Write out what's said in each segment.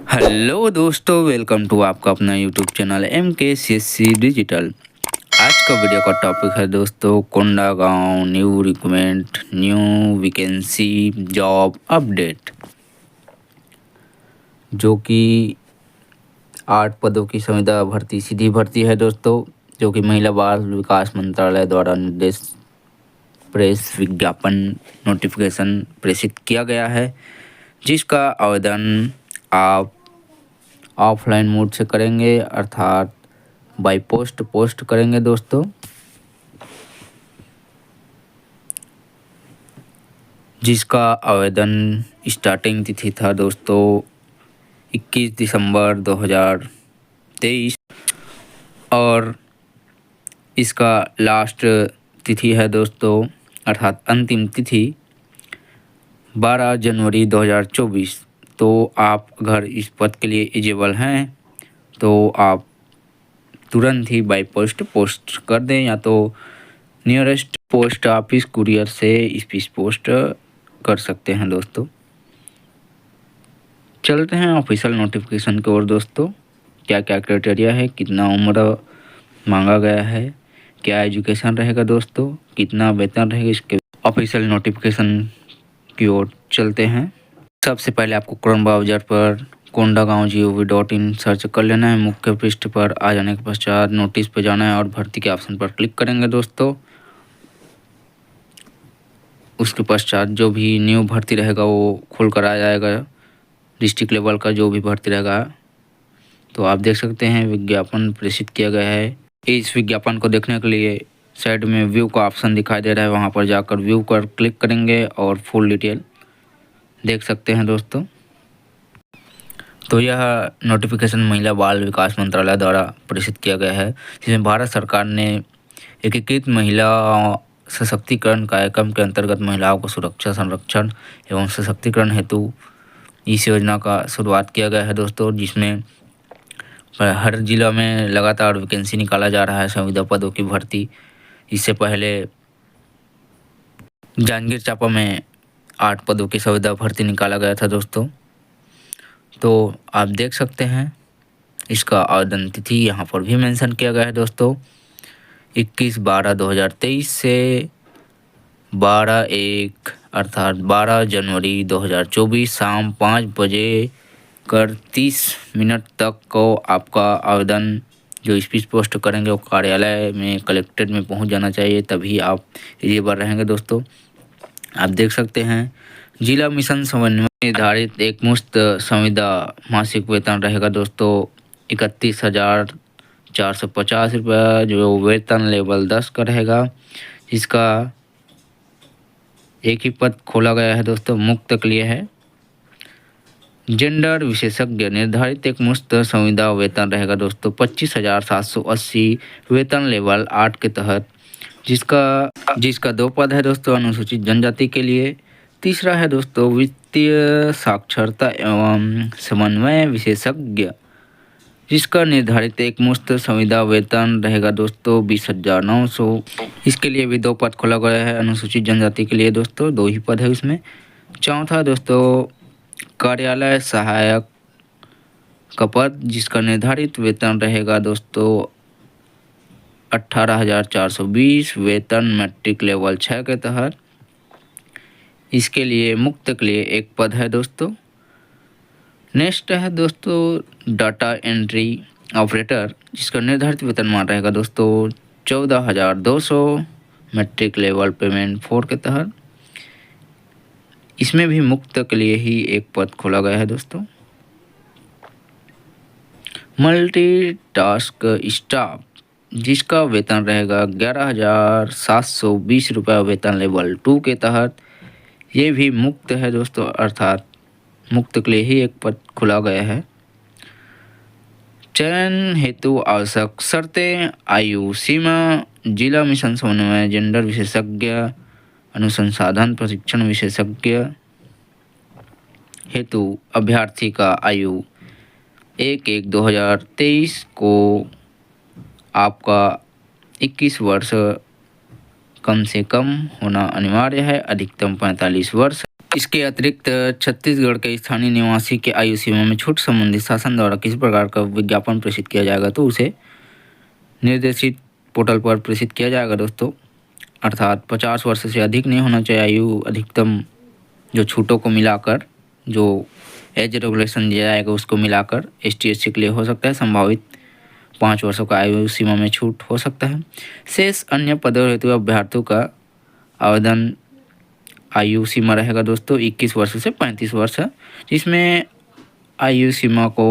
Hello दोस्तों, welcome to आपका अपना यूट्यूब चैनल MKCSC डिजिटल। आज का वीडियो का टॉपिक है दोस्तों Kondagaon new recruitment new vacancy job update, जो कि 8 पदों की संविदा भर्ती सीधी भर्ती है दोस्तों, जो कि महिला बाल विकास मंत्रालय द्वारा निर्देश प्रेस विज्ञापन नोटिफिकेशन प्रेषित किया गया है, जिसका आवेदन आप ऑफलाइन मोड से करेंगे, अर्थात बाय पोस्ट करेंगे दोस्तों। जिसका आवेदन स्टार्टिंग तिथि था दोस्तों 21 दिसंबर 2023 और इसका लास्ट तिथि है दोस्तों, अर्थात अंतिम तिथि 12 जनवरी 2024। तो आप अगर इस पद के लिए एलिजिबल हैं तो आप तुरंत ही बाय पोस्ट कर दें, या तो नियरेस्ट पोस्ट ऑफिस कुरियर से स्पीड पोस्ट कर सकते हैं दोस्तों। चलते हैं ऑफिशियल नोटिफिकेशन की ओर दोस्तों। क्या क्या क्राइटेरिया है, कितना उम्र मांगा गया है, क्या एजुकेशन रहेगा दोस्तों, कितना वेतन रहेगा, इसके ऑफिशियल नोटिफिकेशन की ओर चलते हैं। सबसे पहले आपको क्रोम ब्राउज़र पर kondaगांव.gov.in सर्च कर लेना है। मुख्य पृष्ठ पर आ जाने के पश्चात नोटिस पर जाना है और भर्ती के ऑप्शन पर क्लिक करेंगे दोस्तों। उसके पश्चात जो भी न्यू भर्ती रहेगा वो खुल कर आ जाएगा। डिस्ट्रिक्ट लेवल का जो भी भर्ती रहेगा, तो आप देख सकते हैं विज्ञापन प्रेषित किया गया है। इस विज्ञापन को देखने के लिए साइड में व्यू का ऑप्शन दिखाई दे रहा है, वहाँ पर जाकर व्यू पर क्लिक करेंगे और फुल डिटेल देख सकते हैं दोस्तों। तो यह नोटिफिकेशन महिला बाल विकास मंत्रालय द्वारा प्रेषित किया गया है, जिसमें भारत सरकार ने एकीकृत महिला सशक्तिकरण कार्यक्रम के अंतर्गत महिलाओं को सुरक्षा, संरक्षण एवं सशक्तिकरण हेतु इस योजना का शुरुआत किया गया है दोस्तों, जिसमें हर जिला में लगातार वैकेंसी निकाला जा रहा है संविदा पदों की भर्ती। इससे पहले जांजगीर चांपा में 8 पदों की संविदा भर्ती निकाला गया था दोस्तों। तो आप देख सकते हैं इसका आवेदन तिथि यहाँ पर भी मेंशन किया गया है दोस्तों, 21/12/2023 से 12/1 अर्थात 12 जनवरी 2024 शाम 5 बजे कर 30 मिनट तक को आपका आवेदन जो स्पीड पोस्ट करेंगे वो कार्यालय में कलेक्ट्रेट में पहुंच जाना चाहिए, तभी आप एलिजिबल रहेंगे दोस्तों। आप देख सकते हैं जिला मिशन समन्वय निर्धारित एक मुश्त संविदा मासिक वेतन रहेगा दोस्तों 31,450 रुपये, जो वेतन लेवल 10 का रहेगा। इसका एक ही पद खोला गया है दोस्तों, मुक्त के लिए है। जेंडर विशेषज्ञ निर्धारित एक मुश्त संविदा वेतन रहेगा दोस्तों 25,780 वेतन लेवल 8 के तहत, जिसका 2 पद है दोस्तों अनुसूचित जनजाति के लिए। तीसरा है दोस्तों वित्तीय साक्षरता एवं समन्वय विशेषज्ञ, जिसका निर्धारित एक मुश्त संविदा वेतन रहेगा दोस्तों 20,900। इसके लिए भी 2 पद खोला गया है अनुसूचित जनजाति के लिए दोस्तों, 2 ही पद है उसमें। चौथा दोस्तों कार्यालय सहायक का पद, जिसका निर्धारित वेतन रहेगा दोस्तों 18,420 वेतन मैट्रिक लेवल 6 के तहत। इसके लिए मुक्त के लिए 1 पद है दोस्तों। नेक्स्ट है दोस्तों डाटा एंट्री ऑपरेटर, जिसका निर्धारित वेतनमान रहेगा दोस्तों 14,200 मैट्रिक लेवल पेमेंट 4 के तहत। इसमें भी मुक्त के लिए ही 1 पद खोला गया है दोस्तों। मल्टीटास्क स्टाफ, जिसका वेतन रहेगा 11,720 रुपये वेतन लेवल 2 के तहत। ये भी मुक्त है दोस्तों, अर्थात मुक्त के लिए ही 1 पद खुला गया है। चयन हेतु आवश्यक शर्तें, आयु सीमा, जिला मिशन समन्वय, जेंडर विशेषज्ञ, अनुसंधान प्रशिक्षण विशेषज्ञ हेतु अभ्यर्थी का आयु 1/1/2023 को आपका 21 वर्ष कम से कम होना अनिवार्य है, अधिकतम 45 वर्ष। इसके अतिरिक्त छत्तीसगढ़ के स्थानीय निवासी के आयु सीमा में छूट संबंधी शासन द्वारा किसी प्रकार का विज्ञापन प्रेषित किया जाएगा तो उसे निर्देशित पोर्टल पर प्रेषित किया जाएगा दोस्तों। अर्थात 50 वर्ष से अधिक नहीं होना चाहिए आयु अधिकतम, जो छूटों को मिलाकर जो एज रेगुलेशन दिया जाएगा उसको मिलाकर ST/SC के लिए हो सकता है संभावित 5 वर्षों का आयु सीमा में छूट हो सकता है। शेष अन्य पदों हेतु अभ्यर्थियों का आवेदन आयु सीमा रहेगा दोस्तों 21 वर्ष से 35 वर्ष, जिसमें आयु सीमा को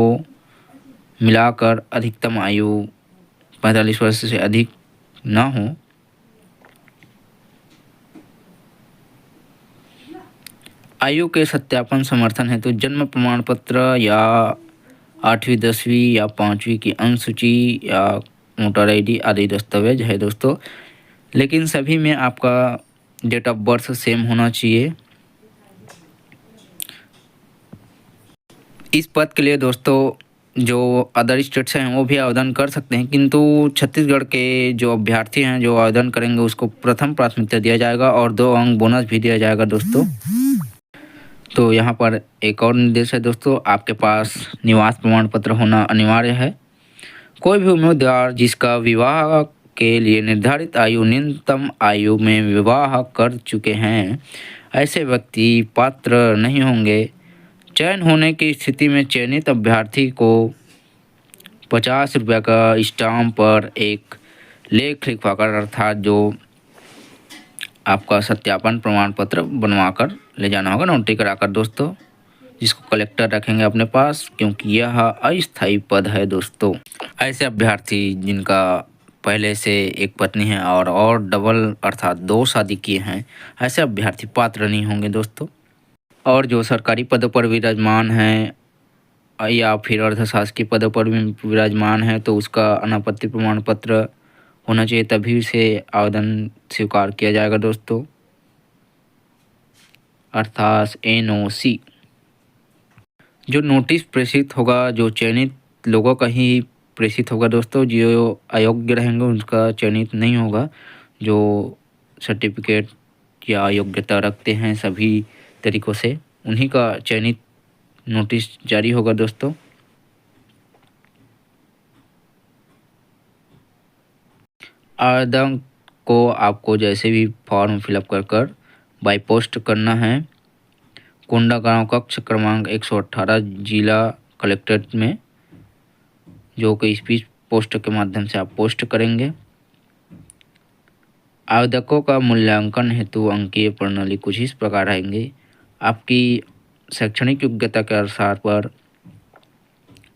मिलाकर अधिकतम आयु 45 वर्ष से अधिक ना हो। आयु के सत्यापन समर्थन हेतु जन्म प्रमाण पत्र या 8वीं 10वीं या 5वीं की अनुसूची या वोटर ID आदि दस्तावेज है दोस्तों, लेकिन सभी में आपका डेट ऑफ बर्थ सेम होना चाहिए। इस पद के लिए दोस्तों जो अदर स्टेट्स हैं वो भी आवेदन कर सकते हैं, किंतु छत्तीसगढ़ के जो अभ्यर्थी हैं जो आवेदन करेंगे उसको प्रथम प्राथमिकता दिया जाएगा और 2 अंक बोनस भी दिया जाएगा दोस्तों। तो यहाँ पर एक और निर्देश है दोस्तों, आपके पास निवास प्रमाण पत्र होना अनिवार्य है। कोई भी उम्मीदवार जिसका विवाह के लिए निर्धारित आयु न्यूनतम आयु में विवाह कर चुके हैं, ऐसे व्यक्ति पात्र नहीं होंगे। चयन होने की स्थिति में चयनित अभ्यर्थी को 50 रुपये का स्टाम्प पर एक लेख लिखवाकर, अर्थात जो आपका सत्यापन प्रमाण पत्र बनवाकर ले जाना होगा नोटरी कराकर दोस्तों, जिसको कलेक्टर रखेंगे अपने पास, क्योंकि यह अस्थायी पद है दोस्तों। ऐसे अभ्यर्थी जिनका पहले से एक पत्नी है और डबल अर्थात 2 शादी किए हैं, ऐसे अभ्यर्थी पात्र नहीं होंगे दोस्तों। और जो सरकारी पदों पर विराजमान हैं या फिर अर्धशासकीय पदों पर भी विराजमान है तो उसका अनापत्ति प्रमाण पत्र होना चाहिए, तभी उसे आवेदन स्वीकार किया जाएगा दोस्तों, अर्थात NOC। जो नोटिस प्रेषित होगा जो चयनित लोगों का ही प्रेषित होगा दोस्तों, जो अयोग्य रहेंगे उनका चयनित नहीं होगा। जो सर्टिफिकेट या योग्यता रखते हैं सभी तरीकों से उन्हीं का चयनित नोटिस जारी होगा दोस्तों। आवेदन को आपको जैसे भी फॉर्म फिलअप कर बाई पोस्ट करना है। कोंडागांव कक्ष क्रमांक 118 जिला कलेक्ट्रेट में, जो कि स्पीड पोस्ट के माध्यम से आप पोस्ट करेंगे। आवेदकों का मूल्यांकन हेतु अंकीय प्रणाली कुछ इस प्रकार रहेंगे। आपकी शैक्षणिक योग्यता के आधार पर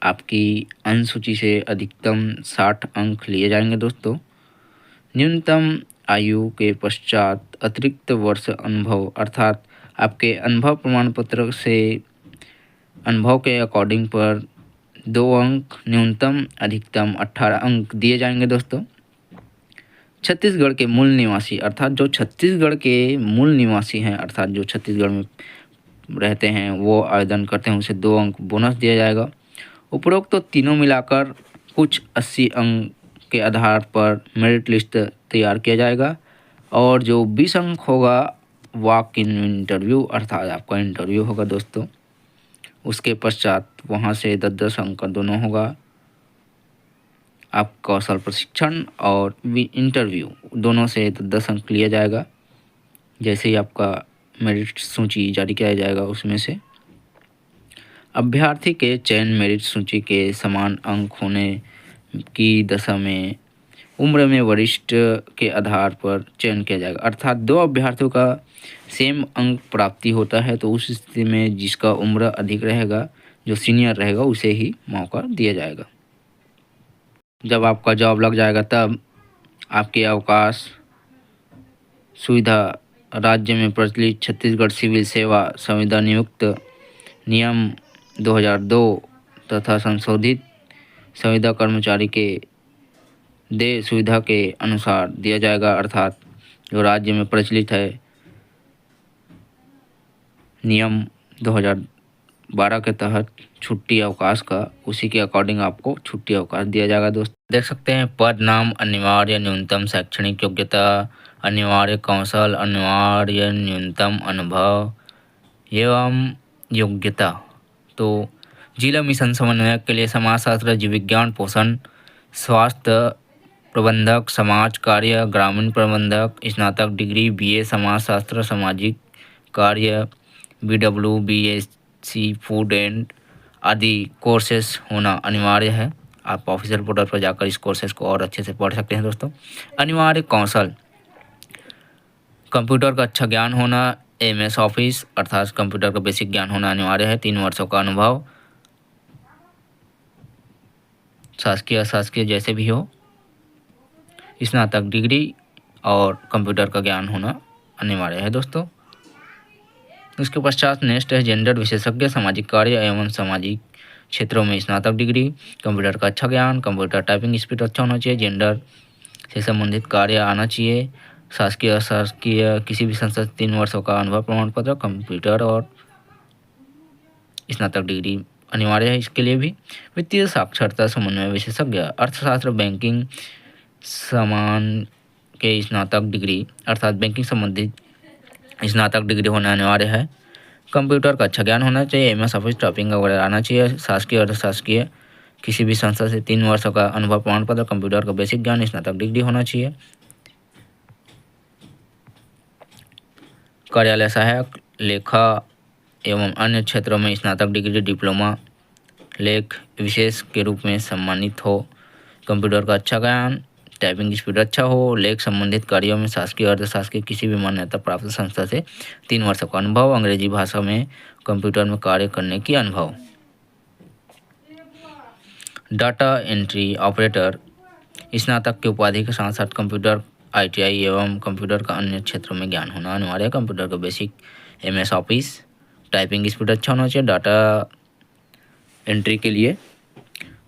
आपकी अनुसूची से अधिकतम 60 अंक लिए जाएंगे दोस्तों। न्यूनतम आयु के पश्चात अतिरिक्त वर्ष अनुभव, अर्थात आपके अनुभव प्रमाण पत्र से अनुभव के अकॉर्डिंग पर 2 अंक, न्यूनतम अधिकतम 18 अंक दिए जाएंगे दोस्तों। छत्तीसगढ़ के मूल निवासी, अर्थात जो छत्तीसगढ़ के मूल निवासी हैं, अर्थात जो छत्तीसगढ़ में रहते हैं वो आवेदन करते हैं, उसे 2 अंक बोनस दिया जाएगा। उपरोक्त तो तीनों मिलाकर कुछ 80 अंक के आधार पर मेरिट लिस्ट तैयार किया जाएगा और जो 20 अंक होगा वॉक इन इंटरव्यू, अर्थात आपका इंटरव्यू होगा दोस्तों। उसके पश्चात वहाँ से 10-10 अंक का दोनों होगा। आप कौशल प्रशिक्षण और इंटरव्यू दोनों से 10 अंक लिया जाएगा। जैसे ही आपका मेरिट सूची जारी किया जाएगा उसमें से अभ्यर्थी के चयन मेरिट सूची के समान अंक होने की दशा में उम्र में वरिष्ठ के आधार पर चयन किया जाएगा। अर्थात 2 अभ्यर्थियों का सेम अंक प्राप्ति होता है तो उस स्थिति में जिसका उम्र अधिक रहेगा, जो सीनियर रहेगा, उसे ही मौका दिया जाएगा। जब आपका जॉब लग जाएगा तब आपके अवकाश सुविधा राज्य में प्रचलित छत्तीसगढ़ सिविल सेवा संविदा नियुक्त नियम 2002 तथा संशोधित संविदा कर्मचारी के देय सुविधा के अनुसार दिया जाएगा। अर्थात जो राज्य में प्रचलित है नियम 2012 के तहत छुट्टी अवकाश का, उसी के अकॉर्डिंग आपको छुट्टी अवकाश दिया जाएगा दोस्तों। देख सकते हैं पद नाम अनिवार्य न्यूनतम शैक्षणिक योग्यता, अनिवार्य कौशल, अनिवार्य न्यूनतम अनुभव, एवं योग्यता। तो जिला मिशन समन्वयक के लिए समाजशास्त्र, जीव विज्ञान, पोषण, स्वास्थ्य प्रबंधक, समाज कार्य, ग्रामीण प्रबंधक, स्नातक डिग्री, बीए समाजशास्त्र, सामाजिक कार्य, BW, BSc फूड एंड आदि कोर्सेस होना अनिवार्य है। आप ऑफिशियल पोर्टल पर जाकर इस कोर्सेज को और अच्छे से पढ़ सकते हैं दोस्तों। अनिवार्य कौशल, कंप्यूटर का अच्छा ज्ञान होना, MS ऑफिस अर्थात कंप्यूटर का बेसिक ज्ञान होना अनिवार्य है। 3 वर्षों का अनुभव, शासकीय अशासकीय जैसे भी हो, स्नातक डिग्री और कंप्यूटर का ज्ञान होना अनिवार्य है दोस्तों। उसके पश्चात नेक्स्ट है जेंडर विशेषज्ञ, सामाजिक कार्य एवं सामाजिक क्षेत्रों में स्नातक डिग्री, कंप्यूटर का अच्छा ज्ञान, कंप्यूटर टाइपिंग स्पीड अच्छा होना चाहिए, जेंडर से संबंधित कार्य आना चाहिए, शासकीय अशासकीय किसी भी संस्था से 3 वर्षों का अनुभव प्रमाण पत्र, कंप्यूटर और स्नातक डिग्री अनिवार्य है इसके लिए भी। वित्तीय साक्षरता समन्वय विशेषज्ञ, अर्थशास्त्र, बैंकिंग समान के स्नातक डिग्री अर्थात बैंकिंग संबंधित स्नातक डिग्री होना अनिवार्य है। कंप्यूटर का अच्छा ज्ञान होना चाहिए, MS ऑफिस टाइपिंग वगैरह आना चाहिए, शासकीय और अशासकीय किसी भी संस्था से 3 वर्षों का अनुभव प्रमाण पत्र, कंप्यूटर का बेसिक ज्ञान, स्नातक डिग्री होना चाहिए। कार्यालय सहायक, लेखा एवं अन्य क्षेत्रों में स्नातक डिग्री, डिप्लोमा, लेख विशेष के रूप में सम्मानित हो, कंप्यूटर का अच्छा ज्ञान, टाइपिंग स्पीड अच्छा हो, लेख संबंधित कार्यों में शासकीय और अर्धशासकीय किसी भी मान्यता प्राप्त संस्था से 3 वर्षों का अनुभव, अंग्रेजी भाषा में कंप्यूटर में कार्य करने की अनुभव। डाटा एंट्री ऑपरेटर, स्नातक की उपाधि के साथ साथ कंप्यूटर ITI एवं कंप्यूटर का अन्य क्षेत्रों में ज्ञान होना अनिवार्य है। कंप्यूटर का basic, MS office, typing speed अच्छा होना चाहिए डाटा एंट्री के लिए।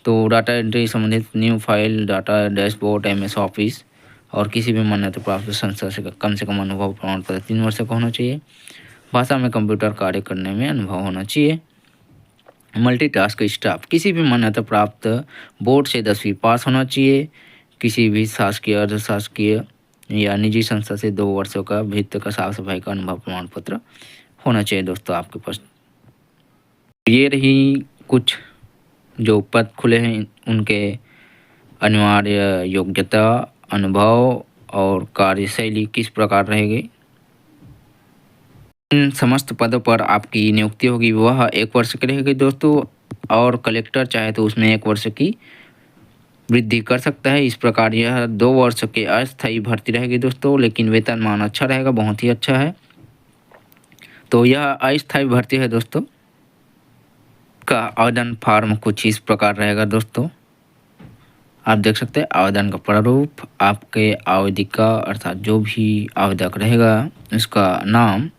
तो डाटा एंट्री संबंधित new file, data dashboard, MS office और किसी भी मान्यता प्राप्त संस्था से कम अनुभव प्रमाण पत्र 3 वर्ष का होना चाहिए। भाषा में कंप्यूटर कार्य करने में अनुभव होना चाहिए। मल्टीटास्क स्टाफ, किसी भी मान्यता प्राप्त बोर्ड से 10वीं पास होना चाहिए। किसी भी शासकीय, अर्धशासकीय या निजी संस्था से 2 वर्षों का भीतर का साफ सफाई का अनुभव प्रमाण पत्र होना चाहिए दोस्तों आपके पास। ये रही कुछ जो पद खुले हैं उनके अनिवार्य योग्यता, अनुभव और कार्यशैली किस प्रकार रहेगी। इन समस्त पदों पर आपकी नियुक्ति होगी वह 1 वर्ष की रहेगी दोस्तों, और कलेक्टर चाहे तो उसमें 1 वर्ष की वृद्धि कर सकता है। इस प्रकार यह 2 वर्ष के अस्थायी भर्ती रहेगी दोस्तों, लेकिन वेतनमान अच्छा रहेगा, बहुत ही अच्छा है। तो यह अस्थायी भर्ती है दोस्तों। का आवेदन फॉर्म कुछ इस प्रकार रहेगा दोस्तों, आप देख सकते हैं। आवेदन का प्रारूप, आपके आवेदिका अर्थात जो भी आवेदक रहेगा उसका नाम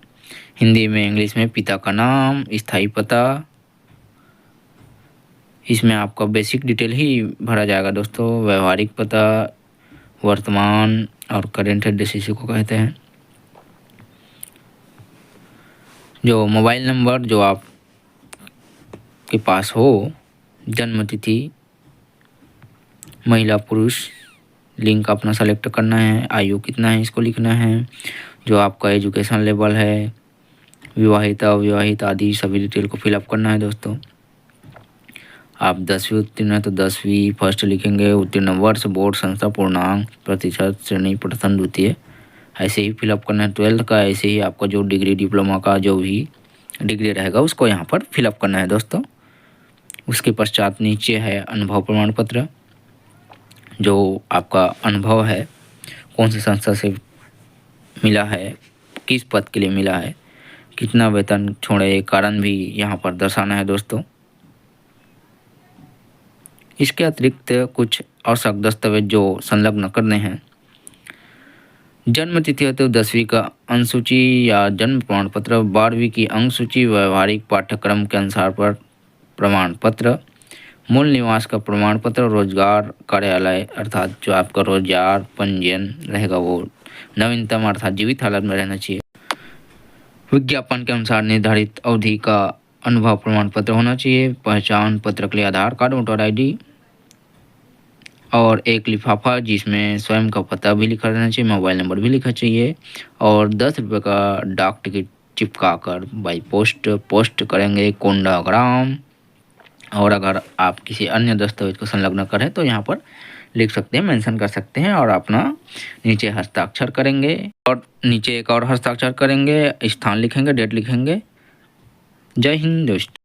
हिंदी में, इंग्लिश में, पिता का नाम, स्थायी पता, इसमें आपका बेसिक डिटेल ही भरा जाएगा दोस्तों। व्यवहारिक पता, वर्तमान और करेंट एड्रेस इसी को कहते हैं। जो मोबाइल नंबर जो आप के पास हो, जन्म तिथि, महिला पुरुष लिंक अपना सेलेक्ट करना है, आयु कितना है इसको लिखना है, जो आपका एजुकेशन लेवल है, विवाहित अविवाहित आदि सभी डिटेल को फिलअप करना है दोस्तों। आप 10वीं उत्तीर्ण है तो 10वीं फर्स्ट लिखेंगे, उत्तीर्ण वर्ष, बोर्ड, संस्था, पूर्णांक, प्रतिशत, श्रेणी, प्रथम, द्वितीय ऐसे ही फिलअप करना है। 12th का ऐसे ही आपका जो डिग्री, डिप्लोमा का जो भी डिग्री रहेगा उसको यहाँ पर फिलअप करना है दोस्तों। उसके पश्चात नीचे है अनुभव प्रमाण पत्र, जो आपका अनुभव है, कौन सी संस्था से मिला है, किस पद के लिए मिला है, कितना वेतन छोड़े, कारण भी यहाँ पर दर्शाना है दोस्तों। इसके अतिरिक्त कुछ आवश्यक दस्तावेज जो संलग्न करने हैं। जन्म तिथि है तो 10वीं का अनुसूची या जन्म प्रमाण पत्र, 12वीं की अंक सूची, व्यवहारिक पाठ्यक्रम के अनुसार पर प्रमाण पत्र, मूल निवास का प्रमाण पत्र, रोजगार कार्यालय अर्थात जो आपका रोजगार पंजीयन रहेगा वो नवीनतम अर्थात जीवित हालत में रहना चाहिए। विज्ञापन के अनुसार निर्धारित अवधि का अनुभव प्रमाण पत्र होना चाहिए। पहचान पत्र के लिए आधार कार्ड, वोटर ID और एक लिफाफा जिसमें स्वयं का पता भी लिखा रहना चाहिए, मोबाइल नंबर भी लिखा चाहिए और 10 रुपये का डाक टिकट चिपका कर बाई पोस्ट करेंगे कोंडाग्राम। और अगर आप किसी अन्य दस्तावेज को संलग्न करें तो यहाँ पर लिख सकते हैं, मेंशन कर सकते हैं और अपना नीचे हस्ताक्षर करेंगे और नीचे एक और हस्ताक्षर करेंगे, स्थान लिखेंगे, डेट लिखेंगे। जय हिंद दोस्तों।